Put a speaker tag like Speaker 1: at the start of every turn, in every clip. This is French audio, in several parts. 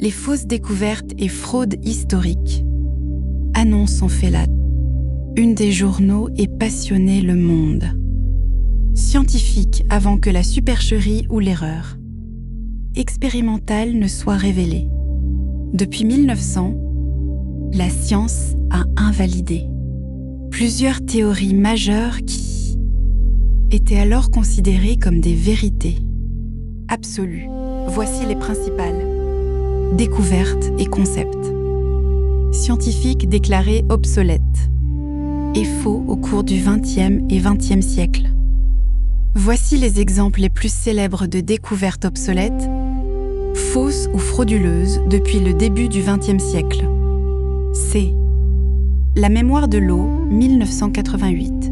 Speaker 1: les fausses découvertes et fraudes historiques annonce en fait la une des journaux et passionné le monde. Scientifique avant que la supercherie ou l'erreur expérimentale ne soit révélée. Depuis 1900, la science a invalidé plusieurs théories majeures qui étaient alors considérées comme des vérités absolues. Voici les principales découvertes et concepts. Scientifiques déclarés obsolètes et faux au cours du XXe et XXe siècle. Voici les exemples les plus célèbres de découvertes obsolètes, fausses ou frauduleuses depuis le début du XXe siècle. C. La mémoire de l'eau, 1988.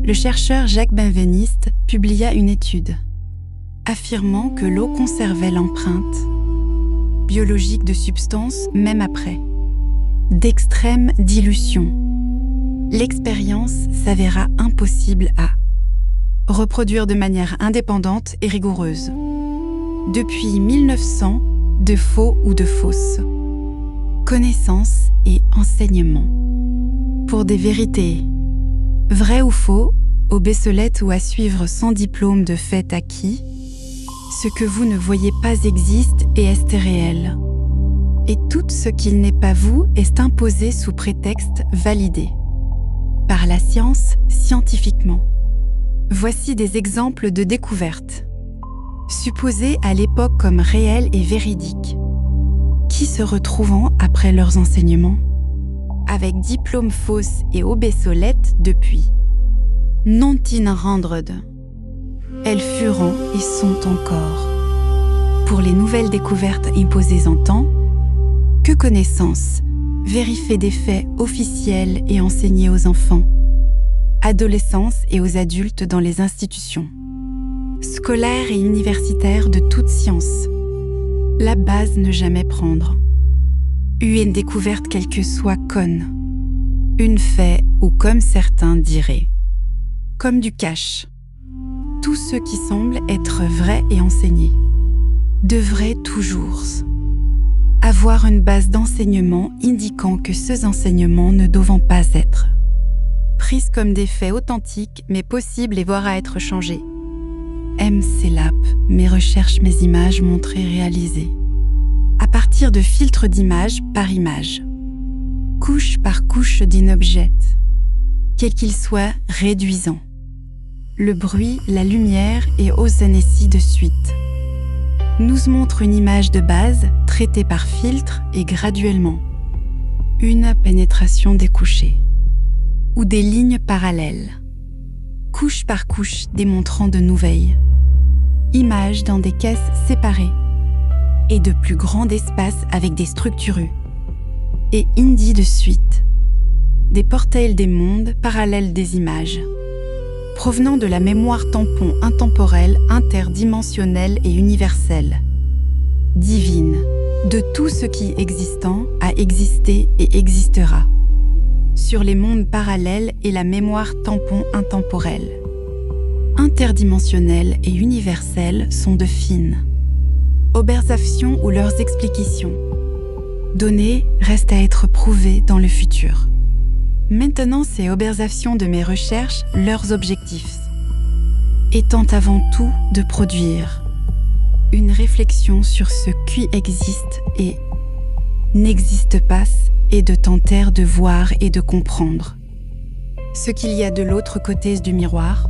Speaker 1: Le chercheur Jacques Benveniste publia une étude affirmant que l'eau conservait l'empreinte biologique de substances même après d'extrême dilution. L'expérience s'avéra impossible à reproduire de manière indépendante et rigoureuse. Depuis 1900, de faux ou de fausses connaissances et enseignements. Pour des vérités vraies ou faux, obsolètes ou à suivre sans diplôme de fait acquis, ce que vous ne voyez pas existe et est réel. Et tout ce qu'il n'est pas vous est imposé sous prétexte validé par la science scientifiquement. Voici des exemples de découvertes supposées à l'époque comme réelles et véridiques, qui se retrouvant après leurs enseignements avec diplômes fausses et obsolètes depuis 1900. Elles furent et sont encore. Pour les nouvelles découvertes imposées en temps, que connaissance, vérifier des faits officiels et enseignés aux enfants, adolescents et aux adultes dans les institutions scolaires et universitaires de toute science. La base ne jamais prendre. Une découverte quelle que soit conne. Une fait ou comme certains diraient. Comme du cash. Tout ce qui semble être vrai et enseigné devrait toujours avoir une base d'enseignement indiquant que ces enseignements ne doivent pas être pris comme des faits authentiques mais possibles et voire à être changés. MCLAP, mes recherches, mes images montrées réalisées à partir de filtres d'image par image, couche par couche d'un objet, quel qu'il soit réduisant. Le bruit, la lumière et aux ainsi de suite nous montre une image de base traitée par filtre et graduellement une pénétration des couchés ou des lignes parallèles, couche par couche démontrant de nouvelles images dans des caisses séparées et de plus grands espaces avec des structures et indi de suite, des portails des mondes parallèles des images provenant de la mémoire tampon intemporelle, interdimensionnelle et universelle, divine, de tout ce qui existant a existé et existera, sur les mondes parallèles et la mémoire tampon intemporelle. Interdimensionnelle et universelle sont de fines observations ou leurs explications. Données restent à être prouvées dans le futur. Maintenant, ces observations de mes recherches, leurs objectifs étant avant tout de produire une réflexion sur ce qui existe et n'existe pas et de tenter de voir et de comprendre ce qu'il y a de l'autre côté du miroir,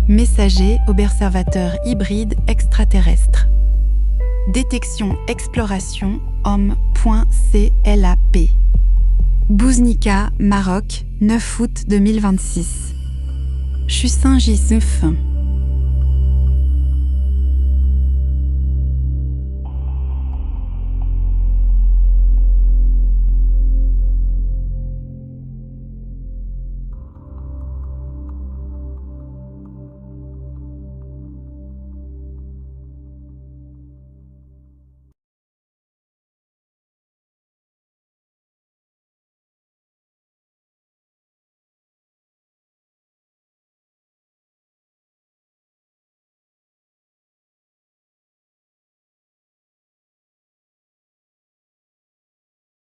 Speaker 1: messager, observateur hybride extraterrestre. Détection exploration homme.clap. Bouznika, Maroc, 9 août 2026. Chussin Gissouf.